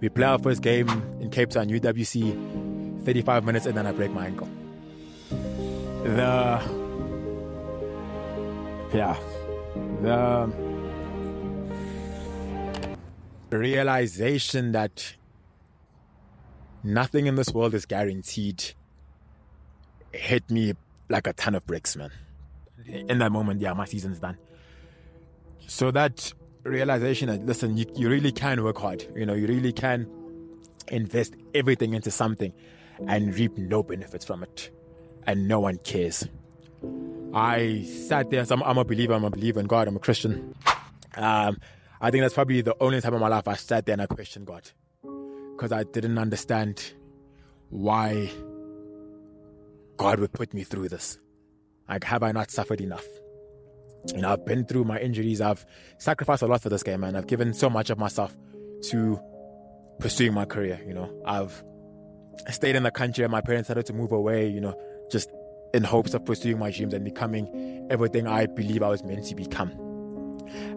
We play our first game in Cape Town, UWC, 35 minutes, and then I break my ankle. The realization that nothing in this world is guaranteed hit me like a ton of bricks, man. In that moment, my season's done. So that realization that, listen, you really can work hard. You really can invest everything into something and reap no benefits from it. And no one cares. I sat there, I'm a believer in God, I'm a Christian. I think that's probably the only time in my life I sat there and I questioned God. Because I didn't understand why God would put me through this. Like, have I not suffered enough? I've been through my injuries. I've sacrificed a lot for this game, man. I've given so much of myself to pursuing my career. I've stayed in the country and my parents had to move away, just in hopes of pursuing my dreams and becoming everything I believe I was meant to become.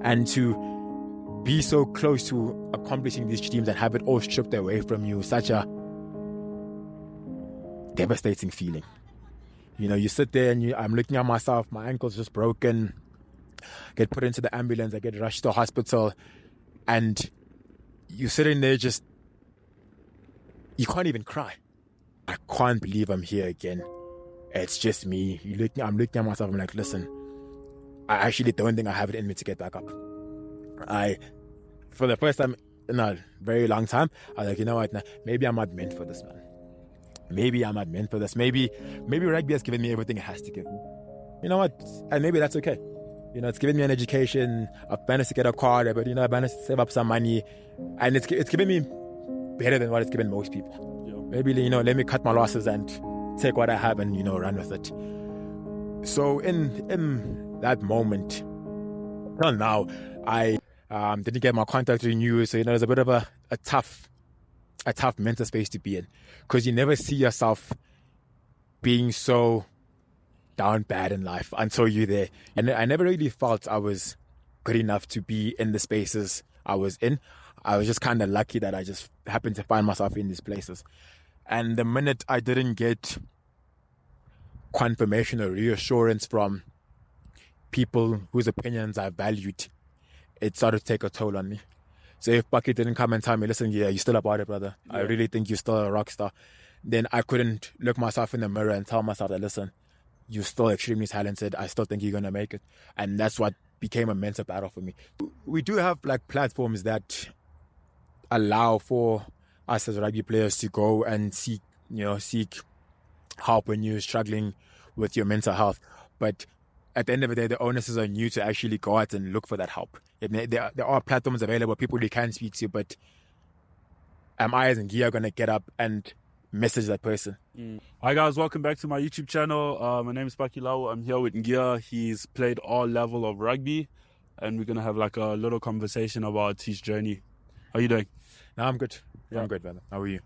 And to be so close to accomplishing these dreams and have it all stripped away from you, such a devastating feeling. You sit there and I'm looking at myself, my ankle's just broken, get put into the ambulance, I get rushed to hospital, and you're sitting there just, you can't even cry. I can't believe I'm here again. It's just me. I'm looking at myself, I'm like, listen, I actually don't think I have it in me to get back up. For the first time in a very long time, I was like, you know what, maybe I'm not meant for this, man. Maybe I'm not meant for this. Maybe rugby has given me everything it has to give me. You know what? And maybe that's okay. It's given me an education. I've managed to get a car, but I've managed to save up some money, and it's given me better than what it's given most people. Yeah. Maybe let me cut my losses and take what I have and run with it. So in that moment, till now, I didn't get my contract renewed. So there's a bit of a tough mental space to be in, because you never see yourself being so down bad in life until you're there. And I never really felt I was good enough to be in the spaces I was in. I was just kind of lucky that I just happened to find myself in these places. And the minute I didn't get confirmation or reassurance from people whose opinions I valued, it started to take a toll on me. So if Bucky didn't come and tell me, listen, you're still about it, brother. Yeah. I really think you're still a rock star. Then I couldn't look myself in the mirror and tell myself that, listen, you're still extremely talented. I still think you're going to make it. And that's what became a mental battle for me. We do have platforms that allow for us as rugby players to go and seek help when you're struggling with your mental health. But at the end of the day, the onus is on you to actually go out and look for that help. There are platforms available, people you can speak to, but am I as Ngia going to get up and message that person? Hi guys, welcome back to my YouTube channel. My name is Paki Lau. I'm here with Ngia. He's played all level of rugby, and we're going to have a little conversation about his journey. How are you doing? No, I'm good. Yeah. I'm good, brother. How are you?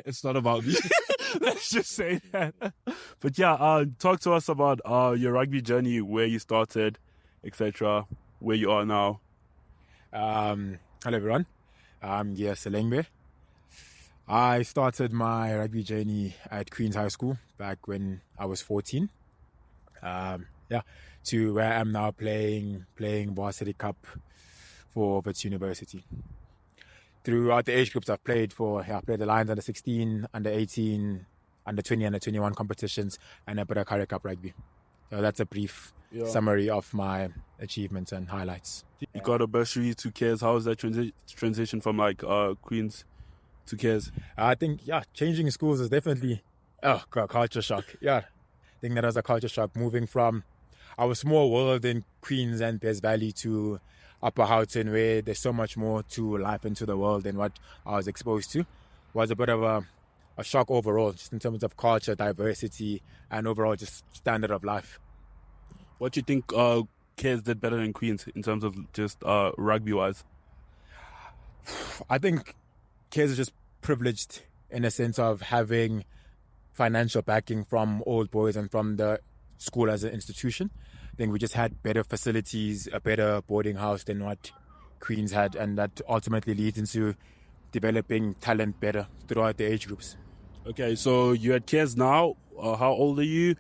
It's not about me. Let's just say that. But yeah, talk to us about your rugby journey, where you started, etc., where you are now. Hello everyone. I'm Ngia Selengbe. I started my rugby journey at Queen's High School back when I was 14. To where I am now playing varsity cup for Wits University. Throughout the age groups I've played the Lions under 16, under 18, under 20, under 21 competitions, and a bit of Currie Cup rugby. So that's a brief summary of my achievements and highlights. You got a bursary to Cares. How was that transition from Queens to Cares? I think changing schools is definitely a culture shock. I think that was a culture shock, moving from our small world in Queens and Bears Valley to Upper Houghton, where there's so much more to life and to the world than what I was exposed to. Was a bit of a shock overall, just in terms of culture, diversity, and overall just standard of life. What do you think Cares did better than Queens in terms of just rugby-wise? I think Cares is just privileged in a sense of having financial backing from Old Boys and from the school as an institution. I think we just had better facilities, a better boarding house than what Queens had, and that ultimately leads into developing talent better throughout the age groups. Okay, so you're at Cares now. How old are you?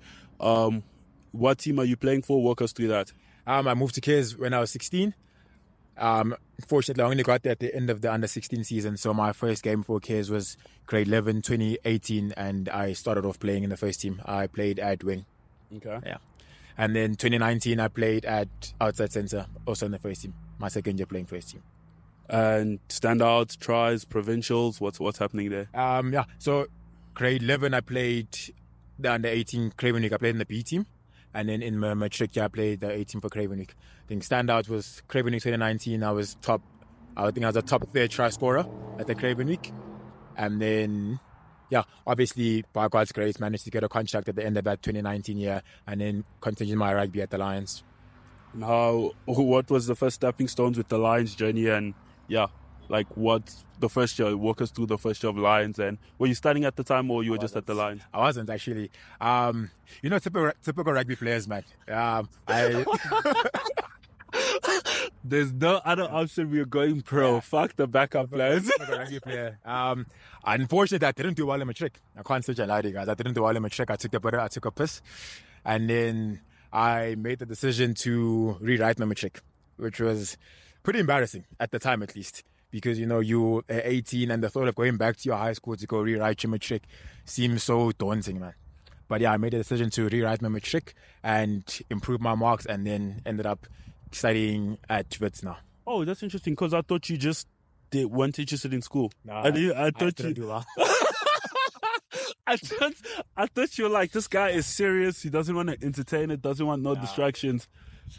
What team are you playing for? Walk us through that. I moved to Cares when I was 16. Fortunately, I only got there at the end of the under-16 season, so my first game for Cares was grade 11, 2018, and I started off playing in the first team. I played at wing. Okay. Yeah. And then 2019, I played at outside centre, also in the first team. My second year playing first team. And standouts, tries, provincials, what's happening there? Yeah. So grade 11, I played the under-18 Craven Week. I played in the B team. And then in my matric year, I played the 18 for Craven Week. I think standout was Craven Week 2019. I was a top third try scorer at the Craven Week. And then, yeah, obviously, by God's grace, managed to get a contract at the end of that 2019 year and then continued my rugby at the Lions. And what was the first stepping stones with the Lions journey? And yeah, like what the first year, walk us through the first year of Lions. And were you studying at the time or you were just at the Lions? I wasn't actually. Typical rugby players, man. There's no other option. We're going pro. Yeah. Fuck the backup players. Rugby player. Unfortunately, I didn't do well in matric. I can't switch and lie to you guys. I didn't do well in matric. I took a piss, and then I made the decision to rewrite my matric, which was pretty embarrassing at the time, at least, because you're 18 and the thought of going back to your high school to go rewrite your matric seems so daunting, man. But yeah, I made a decision to rewrite my matric and improve my marks, and then ended up studying at Wits now. Oh, that's interesting, because I thought you just weren't interested in school. No, I thought you do well. I thought you were like, this guy is serious. He doesn't want to entertain it. Doesn't want no distractions.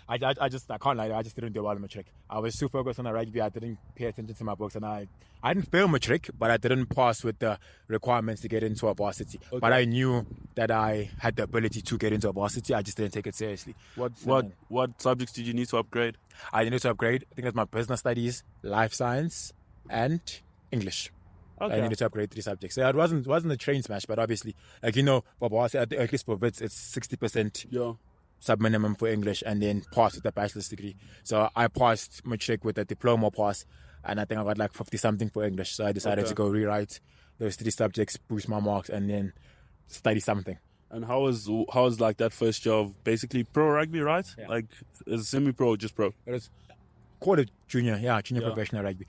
I can't lie. I just didn't do well in matric. I was too focused on the rugby. I didn't pay attention to my books, and I didn't fail matric, but I didn't pass with the requirements to get into a varsity. Okay. But I knew that I had the ability to get into a varsity. I just didn't take it seriously. What subjects did you need to upgrade? I needed to upgrade. I think it was my business studies, life science, and English. Okay. I needed to upgrade 3 subjects. So it wasn't a train smash, but obviously, for varsity, at least for Wits, it's 60%. Yeah. Sub-minimum for English, and then pass with a bachelor's degree. So I passed matric with a diploma pass, and I think I got like 50-something for English. So I decided to go rewrite those 3 subjects, boost my marks, and then study something. And how was like that first year of basically pro rugby, right? Yeah. Like, is it semi-pro or just pro? It was called a junior professional rugby.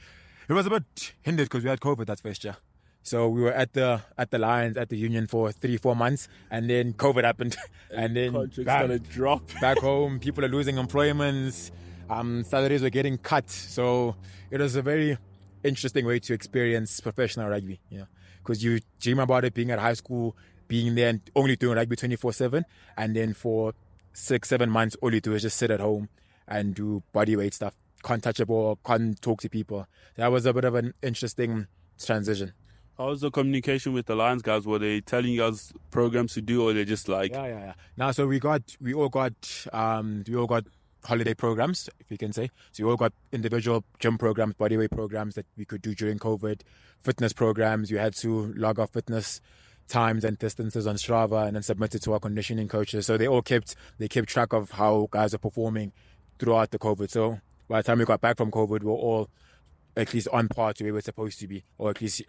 It was a bit hindered because we had COVID that first year. So we were at the Lions, at the Union for 3-4 months, and then COVID happened, and then started drop. Back home, people are losing employments, salaries were getting cut. So it was a very interesting way to experience professional rugby, because you dream about it being at high school, being there and only doing rugby 24/7, and then for 6-7 months, all you do is just sit at home and do bodyweight stuff. Can't touch a ball, can't talk to people. That was a bit of an interesting transition. How was the communication with the Lions guys? Were they telling you guys programs to do, or they just like? Yeah. Now, so we all got holiday programs, if you can say. So we all got individual gym programs, bodyweight programs that we could do during COVID, fitness programs. You had to log off fitness times and distances on Strava and then submit it to our conditioning coaches. So they kept track of how guys are performing throughout the COVID. So by the time we got back from COVID, we were all at least on par to where we're supposed to be, or at least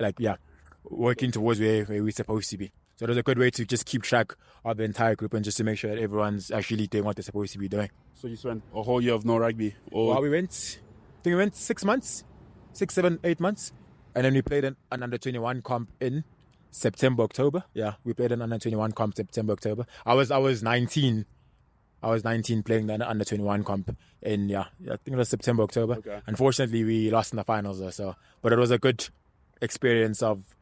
working towards where we're supposed to be. So it was a good way to just keep track of the entire group and just to make sure that everyone's actually doing what they're supposed to be doing. So you spent a whole year of no rugby? Well, we went 6 months, 6, 7, 8 months. And then we played an under-21 comp in September, October. Yeah, we played an under-21 comp September, October. I was 19. I was 19 playing the under-21 comp in, I think it was September, October. Okay. Unfortunately, we lost in the finals though. But it was a good experience of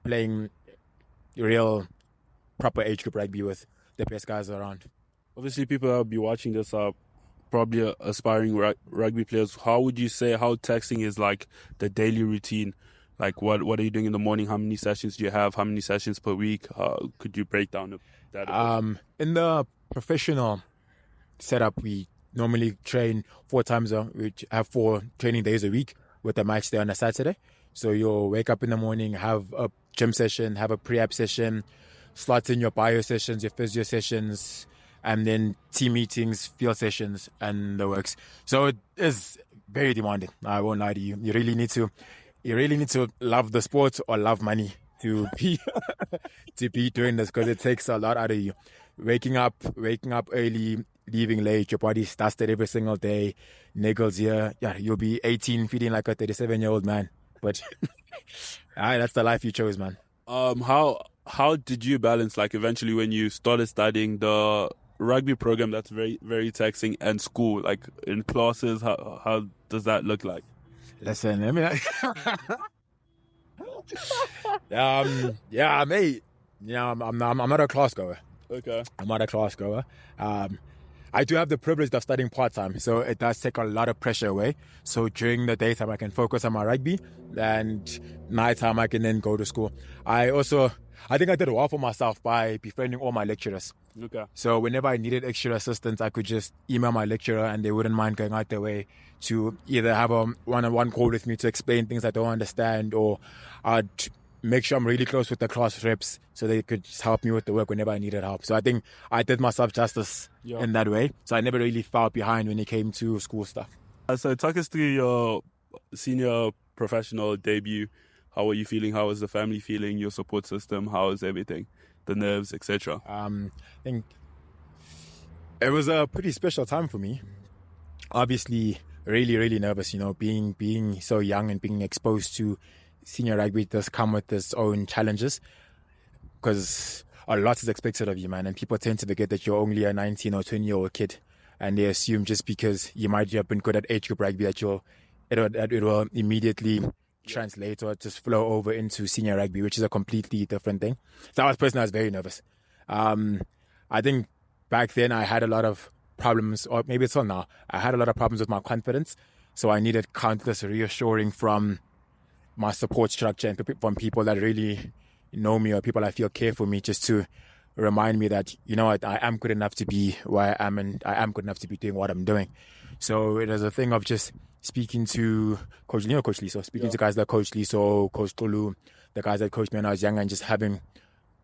playing real proper age group rugby with the best guys around. Obviously, people that will be watching this are probably aspiring rugby players. How would you say how taxing is like the daily routine? Like what are you doing in the morning? How many sessions do you have? How many sessions per week? Could you break down that? In the professional setup, we normally train 4 times we have 4 training days a week with a match day on a Saturday. So you'll wake up in the morning, have a gym session, have a pre-app session, slot in your bio sessions, your physio sessions, and then team meetings, field sessions, and the works. So it is Very demanding. I won't lie to you. You really need to love the sport or love money to be to be doing this because it takes a lot out of you. Waking up early, leaving late, your body's dusted every single day, niggles here. Yeah, you'll be 18 feeling like a 37-year-old man. But that's the life you chose, man. How did you balance, like, eventually when you started studying the rugby program that's very, very taxing, and school, like in classes, how does that look like? Listen, I mean, yeah, mate. Yeah, I'm not a class goer. Okay. I'm not a class goer. I do have the privilege of studying part-time, so it does take a lot of pressure away. So during the daytime, I can focus on my rugby, and nighttime, I can then go to school. I think I did well for myself by befriending all my lecturers. Okay. So whenever I needed extra assistance, I could just email my lecturer and they wouldn't mind going out their way to either have a one-on-one call with me to explain things I don't understand, or I'd make sure I'm really close with the class reps so they could just help me with the work whenever I needed help. So I think I did myself justice in that way. So I never really fell behind when it came to school stuff. So talk us through your senior professional debut. How were you feeling? How was the family feeling? Your support system? How was everything? The nerves, etc. I think it was a pretty special time for me. Obviously, really, really nervous. Being so young and being exposed to senior rugby does come with its own challenges because a lot is expected of you, man. And people tend to forget that you're only a 19 or 20-year-old kid, and they assume just because you might have been good at age group rugby that it will immediately translate or just flow over into senior rugby, which is a completely different thing. So I was very nervous. I think back then I had a lot of problems, or maybe it's all now. I had a lot of problems with my confidence, so I needed countless reassuring from my support structure and from people that really know me or people I feel care for me, just to remind me that, you know what, I am good enough to be where I am, and I am good enough to be doing what I'm doing. So it was a thing of just speaking to Coach Liso, speaking to guys like Coach Liso, Coach Tolu, the guys that coached me when I was younger, and just having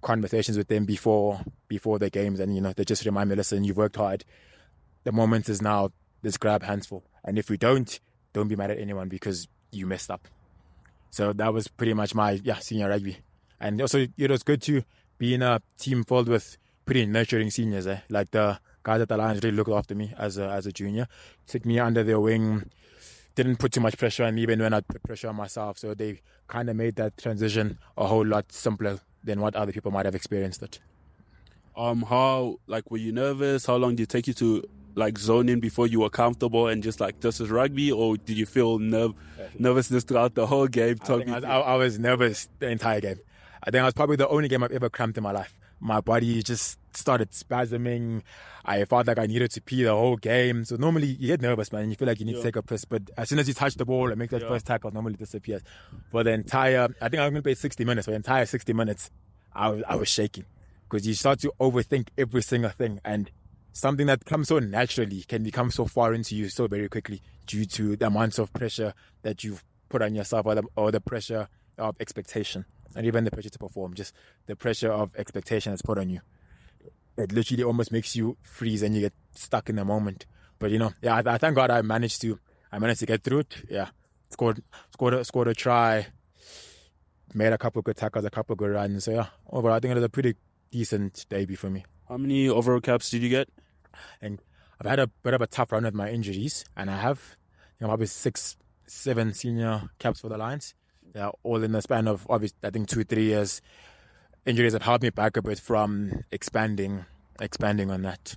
conversations with them before the games. And, they just remind me, listen, you've worked hard. The moment is now. Let's grab handsful. And if we don't be mad at anyone because you messed up. So that was pretty much my senior rugby. And also it was good to be in a team filled with pretty nurturing seniors. Like the guys at the Lions really looked after me as a junior, took me under their wing, didn't put too much pressure on me even when I put pressure on myself. So they kind of made that transition a whole lot simpler than what other people might have experienced it. How, like, were you nervous? How long did it take you to, like, zone in before you were comfortable and just like, this is rugby? Or did you feel nervousness throughout the whole game? I was nervous the entire game. I think it was probably the only game I've ever cramped in my life. My body just started spasming. I felt like I needed to pee the whole game. So normally you get nervous, man, and you feel like you need to take a piss. But as soon as you touch the ball and make that first tackle, it normally disappears. For the entire, I think I was going to play 60 minutes. For the entire 60 minutes, I was shaking. Because you start to overthink every single thing. And something that comes so naturally can become so foreign to you so very quickly due to the amounts of pressure that you've put on yourself, or the pressure of expectation. And even the pressure to perform, just the pressure of expectation that's put on you. It literally almost makes you freeze and you get stuck in the moment. But I thank God I managed to get through it. Yeah, scored a try, made a couple of good tackles, a couple of good runs. So yeah, overall I think it was a pretty decent debut for me. How many overall caps did you get? And I've had a bit of a tough run with my injuries, and I have probably 6-7 senior caps for the Lions. Yeah, all in the span of, obviously, I think 2-3 years. Injuries have held me back a bit from expanding on that.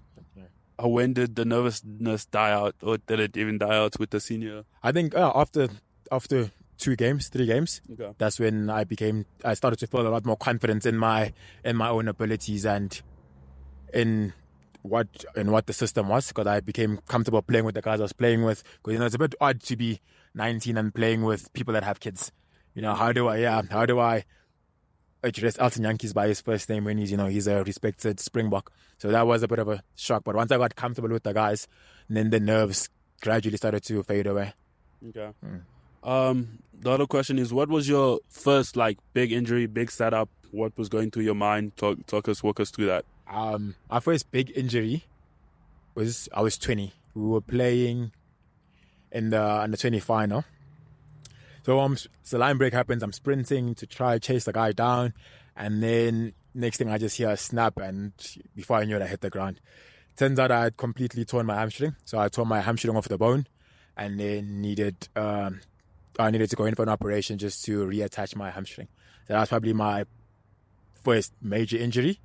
When did the nervousness die out, or did it even die out with the senior? I think after 3 games, okay. That's when I started to feel a lot more confidence in my own abilities and in what the system was, because I became comfortable playing with the guys I was playing with. Because it's a bit odd to be 19 and playing with people that have kids. How do I address Elton Yankees by his first name when he's a respected Springbok? So that was a bit of a shock. But once I got comfortable with the guys, then the nerves gradually started to fade away. Okay. The other question is, what was your first big injury, big setup? What was going through your mind? Walk us through that. Our first big injury was I was 20. We were playing in the under 20 final. So the line break happens. I'm sprinting to try chase the guy down, and then next thing I just hear a snap, and before I knew it, I hit the ground. Turns out I had completely torn my hamstring, so I tore my hamstring off the bone, and then I needed to go in for an operation just to reattach my hamstring. So that was probably my first major injury,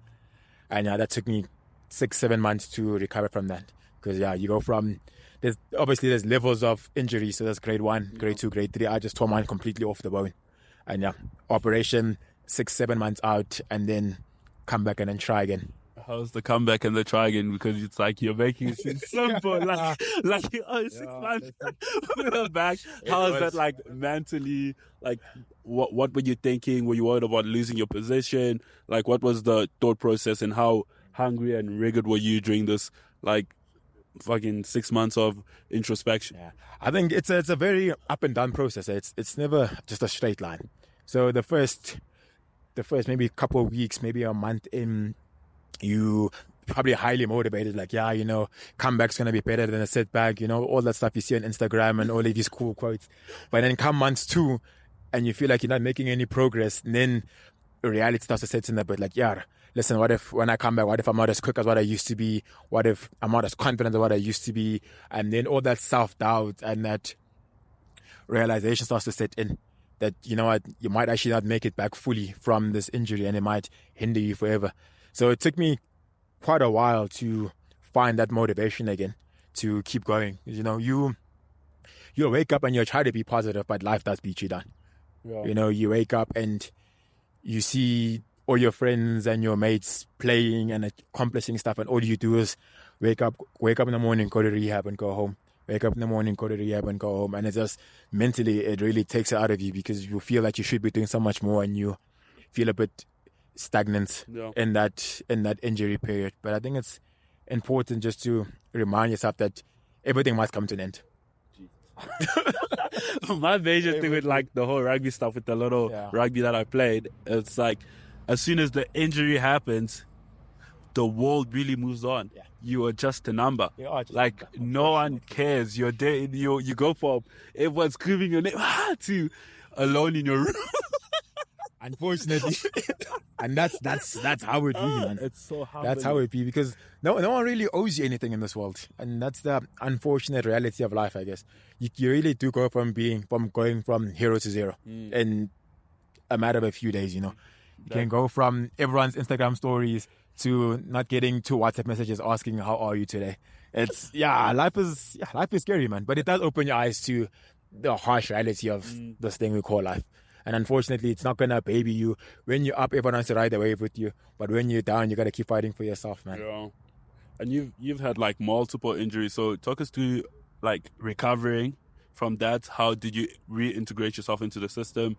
and that took me 6-7 months to recover from that. Because you go from there's levels of injury. So there's grade 1, grade 2, grade 3. I just tore mine completely off the bone, and operation 6-7 months out, and then come back and then try again. How's the comeback and the try again? Because it's like you're making it seem simple, like 6 months we're back. How is that like mentally? Like, what were you thinking? Were you worried about losing your position? Like, what was the thought process, and how hungry and rigid were you during this like fucking 6 months of introspection? Yeah, I think it's a very up and down process. It's never just a straight line. So the first maybe couple of weeks, maybe a month in, you probably highly motivated, like, comeback's going to be better than a setback, all that stuff you see on Instagram and all of these cool quotes. But then come months 2 and you feel like you're not making any progress, and then reality starts to set in a bit like, listen, what if when I come back, what if I'm not as quick as what I used to be? What if I'm not as confident as what I used to be? And then all that self-doubt and that realization starts to set in that, you might actually not make it back fully from this injury, and it might hinder you forever. So it took me quite a while to find that motivation again to keep going. You wake up and you try to be positive, but life does beat you down. Yeah. You wake up and you see all your friends and your mates playing and accomplishing stuff, and all you do is wake up in the morning, go to rehab and go home. Wake up in the morning, go to rehab and go home. And it's just mentally, it really takes it out of you, because you feel like you should be doing so much more, and you feel a bit stagnant in that injury period. But I think it's important just to remind yourself that everything must come to an end. My major thing with like the whole rugby stuff, with the little rugby that I played, it's like as soon as the injury happens, the world really moves on. You are just a number. Like no one cares. You're there. You go from everyone's screaming your name to alone in your room. Unfortunately, and that's how it be, man. It's so hard. That's how it be, because no one really owes you anything in this world, and that's the unfortunate reality of life, I guess. You really do go from going from hero to zero in a matter of a few days. You can go from everyone's Instagram stories to not getting 2 WhatsApp messages asking how are you today. It's life is scary, man, but it does open your eyes to the harsh reality of this thing we call life. And unfortunately, it's not going to baby you. When you're up, everyone wants to ride the wave with you. But when you're down, you got to keep fighting for yourself, man. Yeah. And you've had like multiple injuries. So talk us through like recovering from that. How did you reintegrate yourself into the system?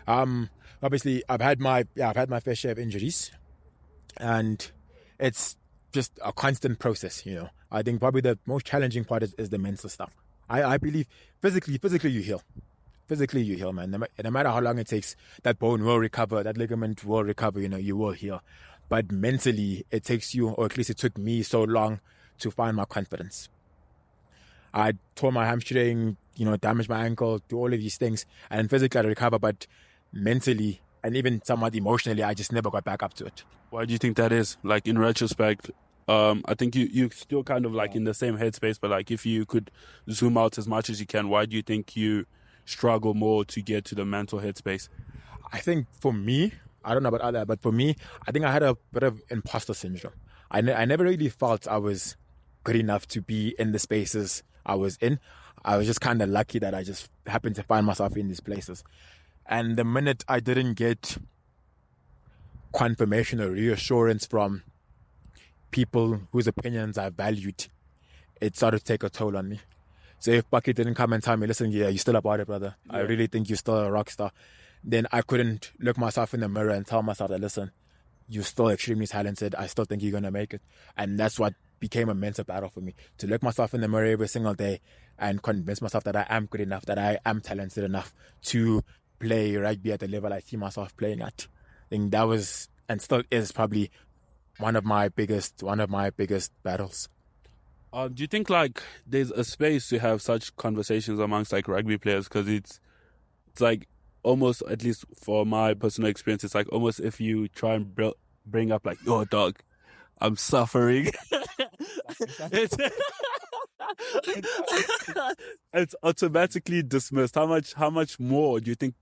Obviously, I've had my fair share of injuries. And it's just a constant process, I think probably the most challenging part is the mental stuff. I believe physically you heal. Physically, you heal, man. No matter how long it takes, that bone will recover, that ligament will recover, you will heal. But mentally, it takes you, or at least it took me so long to find my confidence. I tore my hamstring, damaged my ankle, do all of these things. And physically, I recover, but mentally and even somewhat emotionally, I just never got back up to it. Why do you think that is? Like, in retrospect, I think you still kind of like in the same headspace, but like if you could zoom out as much as you can, why do you think you struggle more to get to the mental headspace? I think for me, I don't know about others, but for me, I think I had a bit of imposter syndrome. I never really felt I was good enough to be in the spaces I was in. I was just kind of lucky that I just happened to find myself in these places. And the minute I didn't get confirmation or reassurance from people whose opinions I valued, it started to take a toll on me. So if Bucky didn't come and tell me, listen, you're still about it, brother. Yeah. I really think you're still a rock star. Then I couldn't look myself in the mirror and tell myself that, listen, you're still extremely talented. I still think you're going to make it. And that's what became a mental battle for me. To look myself in the mirror every single day and convince myself that I am good enough, that I am talented enough to play rugby at the level I see myself playing at. I think that was, and still is, probably one of my biggest battles. Do you think like there's a space to have such conversations amongst like rugby players? Because it's like almost, at least for my personal experience, it's like almost if you try and bring up like, "Yo, dog, I'm suffering," it's it's automatically dismissed. How much more do you think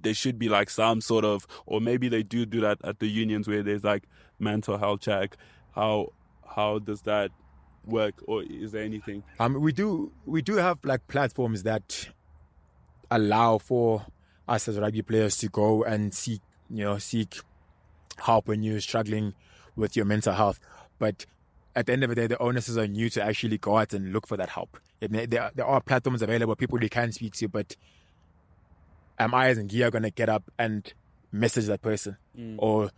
there should be like some sort of, or maybe they do that at the unions where there's like mental health check? How does that work, or is there anything? We do have like platforms that allow for us as rugby players to go and seek help when you're struggling with your mental health. But at the end of the day, the onus is on you to actually go out and look for that help. There are platforms available, people you can speak to, but am I as Ngia going to get up and message that person? Or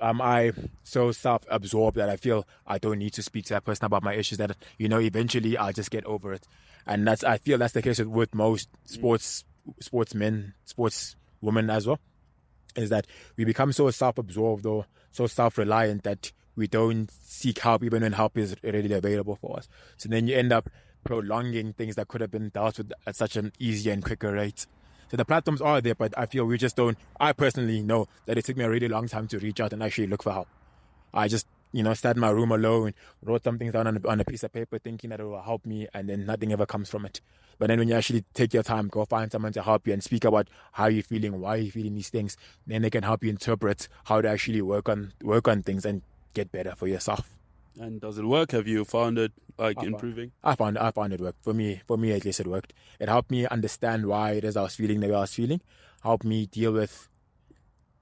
am I so self-absorbed that I feel I don't need to speak to that person about my issues, that eventually I'll just get over it? And I feel that's the case with most sportsmen, sportswomen as well, is that we become so self-absorbed or so self-reliant that we don't seek help even when help is readily available for us. So then you end up prolonging things that could have been dealt with at such an easier and quicker rate. So the platforms are there, but I feel we just don't. I personally know that it took me a really long time to reach out and actually look for help. I just, sat in my room alone, wrote some things down on a piece of paper thinking that it will help me, and then nothing ever comes from it. But then when you actually take your time, go find someone to help you and speak about how you're feeling, why you're feeling these things, then they can help you interpret how to actually work on things and get better for yourself. And does it work? Have you found it improving? I found it worked. For me at least it worked. It helped me understand why it is I was feeling the way I was feeling. Helped me deal with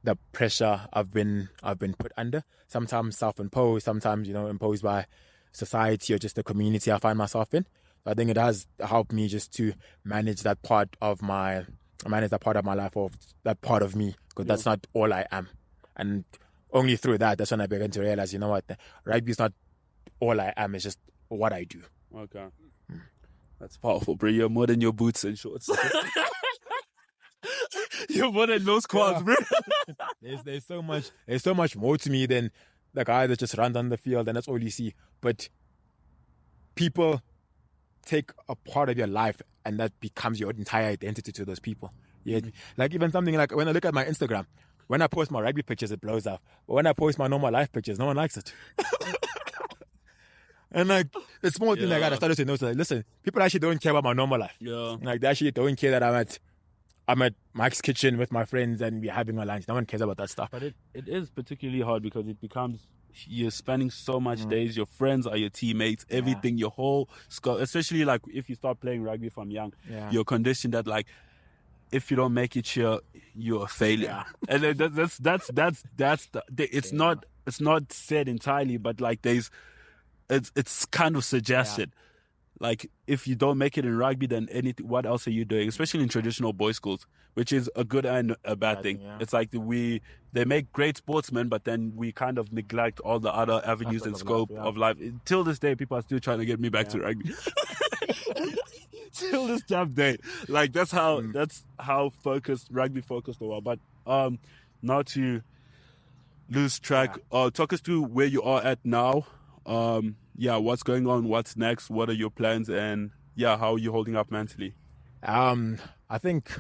the pressure I've been put under. Sometimes self-imposed, sometimes imposed by society or just the community I find myself in. I think it has helped me just to manage that part of my life, or that part of me, because that's not all I am. And only through that's when I began to realize, rugby is not all I am, it's just what I do. Okay. That's powerful, bro. You're more than your boots and shorts. You're more than those quads, bro. There's so much more to me than the guy that just runs on the field and that's all you see. But people take a part of your life and that becomes your entire identity to those people. Yeah. Like even something like when I look at my Instagram, when I post my rugby pictures, it blows up. But when I post my normal life pictures, no one likes it. And like the small thing like that, I started to notice, like, listen, people actually don't care about my normal life. Yeah. Like they actually don't care that I'm at Mike's kitchen with my friends and we're having a lunch. No one cares about that stuff. But it is particularly hard because it becomes, you're spending so much days, your friends are your teammates, everything, your whole scope, especially like if you start playing rugby from young, you're conditioned that like, if you don't make it here, you're a failure. And it's not said entirely, but like it's kind of suggested. Like if you don't make it in rugby, then what else are you doing? Especially in traditional boys' schools, which is a good and a bad thing. Yeah. It's like they make great sportsmen, but then we kind of neglect all the other avenues and scope of life. Till this day, people are still trying to get me back to rugby. Till this damn day, like that's how rugby focused a while. But now to lose track, talk us through where you are at now. What's going on? What's next? What are your plans? And how are you holding up mentally? I think,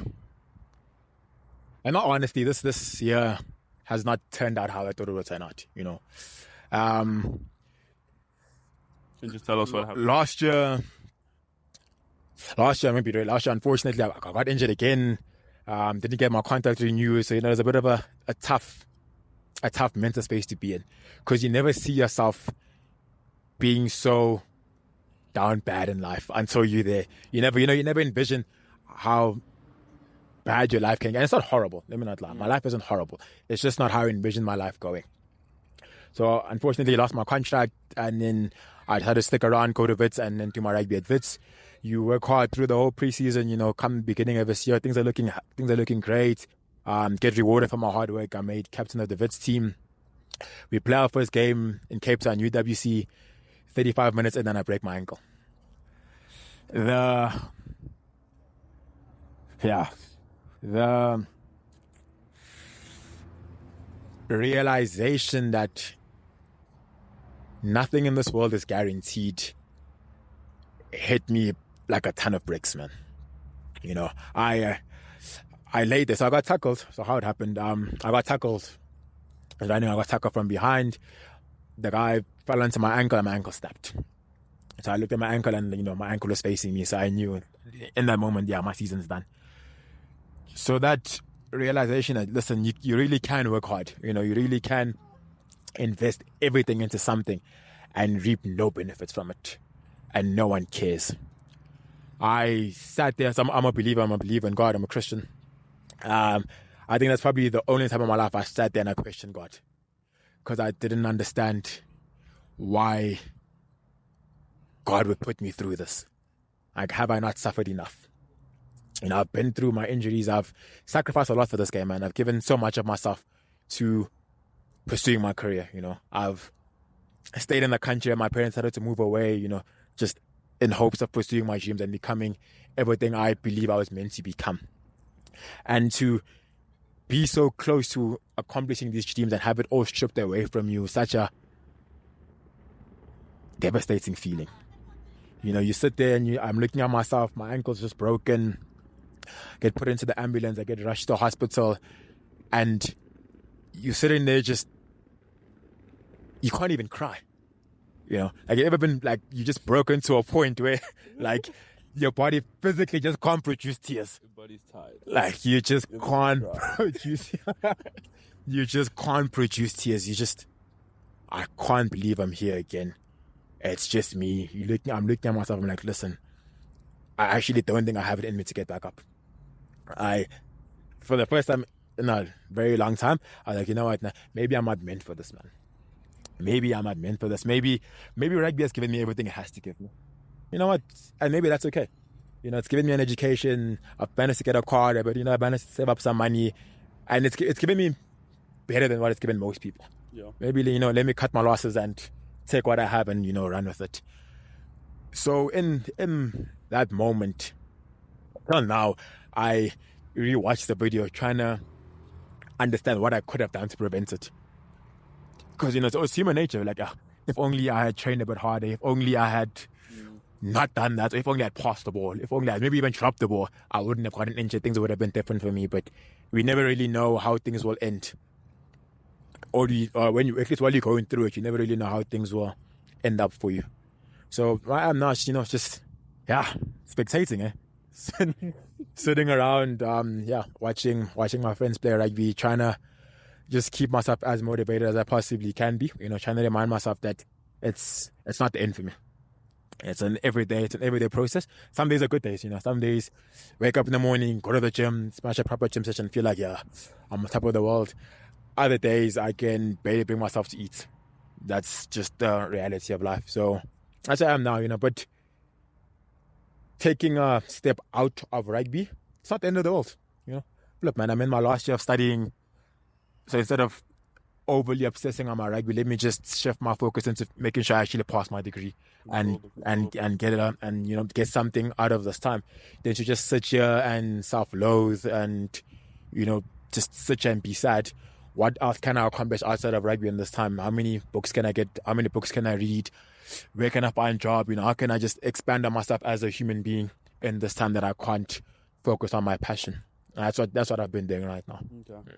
in all honesty, this year has not turned out how I thought it would turn out. Can you just tell us what happened? Last year, unfortunately, I got injured again. Didn't get my contract renewed, so there's a bit of a tough mental space to be in, because you never see yourself being so down bad in life until you're there. You never envision how bad your life can get. And it's not horrible. Let me not lie. My life isn't horrible. It's just not how I envisioned my life going. So unfortunately, I lost my contract, and then I had to stick around, go to Wits, and then do my rugby at Wits. You work hard through the whole preseason. Come beginning of this year, things are looking great. Get rewarded for my hard work. I'm made captain of the Wits team. We play our first game in Cape Town, UWC. 35 minutes and then I break my ankle. The realization that nothing in this world is guaranteed hit me like a ton of bricks, man. You know, I laid there, so I got tackled. So how it happened, I got tackled. I was running, I got tackled from behind. The guy fell onto my ankle and my ankle snapped. So I looked at my ankle and, you know, my ankle was facing me. So I knew in that moment, yeah, my season's done. So that realization that, listen, you really can work hard. You know, you really can invest everything into something and reap no benefits from it. And no one cares. I sat there. So I'm a believer. I'm a believer in God. I'm a Christian. I think that's probably the only time in my life I sat there and I questioned God. Because I didn't understand why God would put me through this. Like, have I not suffered enough? You know, I've been through my injuries. I've sacrificed a lot for this game, man. I've given so much of myself to pursuing my career, you know. I've stayed in the country and my parents started to move away, you know, just in hopes of pursuing my dreams and becoming everything I believe I was meant to become. And to be so close to accomplishing these dreams and have it all stripped away from you, such a devastating feeling. You know, you sit there and I'm looking at myself, my ankle's just broken, get put into the ambulance, I get rushed to hospital, and you're sitting there just, you can't even cry. You know, like, you ever been, like, you just broken to a point where, like, your body physically just can't produce tears. Your body's tired. Like, you just can't produce, you just can't produce tears. I can't believe I'm here again. It's just me. I'm looking at myself, I'm like, listen, I actually don't think I have it in me to get back up. For the first time in a very long time, I was like, you know what, maybe I'm not meant for this, man. Maybe I'm not meant for this. Maybe rugby has given me everything it has to give me. You know what? And maybe that's okay. You know, it's given me an education. I've managed to get a car, but, you know, I've managed to save up some money. And it's given me better than what it's given most people. Yeah. Maybe, you know, let me cut my losses and take what I have and, you know, run with it. So in that moment, till now, I rewatched the video trying to understand what I could have done to prevent it. Because, you know, it's human nature. Like, if only I had trained a bit harder, if only I had not done that, or if only I had passed the ball, if only I had maybe even dropped the ball, I wouldn't have gotten injured. Things would have been different for me. But we never really know how things will end. Or when you, at least while you're going through it, you never really know how things will end up for you. So I'm not, you know, just, yeah, spectating, sitting around, watching my friends play rugby, trying to just keep myself as motivated as I possibly can be. You know, trying to remind myself that it's not the end for me. It's an everyday process. Some days are good days, you know. Some days, wake up in the morning, go to the gym, smash a proper gym session, feel like, yeah, I'm on top of the world. Other days, I can barely bring myself to eat. That's just the reality of life. So that's where I am now, you know. But taking a step out of rugby, it's not the end of the world, you know. Look, man, I'm in my last year of studying. So instead of overly obsessing on my rugby, let me just shift my focus into making sure I actually pass my degree and get it out and, you know, get something out of this time. Then to just sit here and self-loathe and, you know, just sit here and be sad. What else can I accomplish outside of rugby in this time? How many books can I get? How many books can I read? Where can I find a job? You know, how can I just expand on myself as a human being in this time that I can't focus on my passion? That's what I've been doing right now. Okay.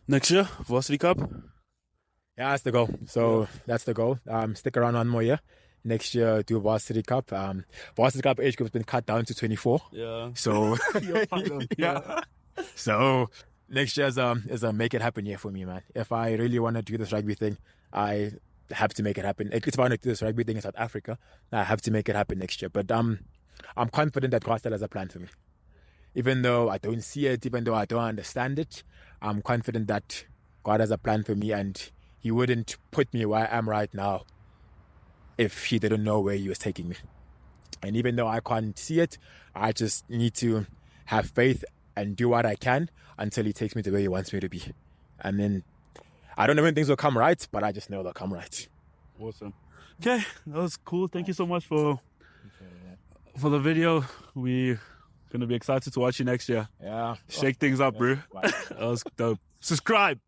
Next year, Varsity Cup? Yeah, that's the goal. So that's the goal. Stick around 1 more year. Next year, do Varsity Cup. Varsity Cup age group's been cut down to 24. Yeah. So, So next year is a make it happen year for me, man. If I really want to do this rugby thing, I have to make it happen. If I want to do this rugby thing in South Africa, I have to make it happen next year. But I'm confident that God still has a plan for me. Even though I don't see it, even though I don't understand it, I'm confident that God has a plan for me and He wouldn't put me where I am right now if He didn't know where He was taking me. And even though I can't see it, I just need to have faith and do what I can until He takes me to where He wants me to be. And then I don't know when things will come right, but I just know they'll come right. Awesome. Okay, that was cool. Thank you so much for the video. We're going to be excited to watch you next year. Yeah. Shake things up, bro. That was dope. Subscribe.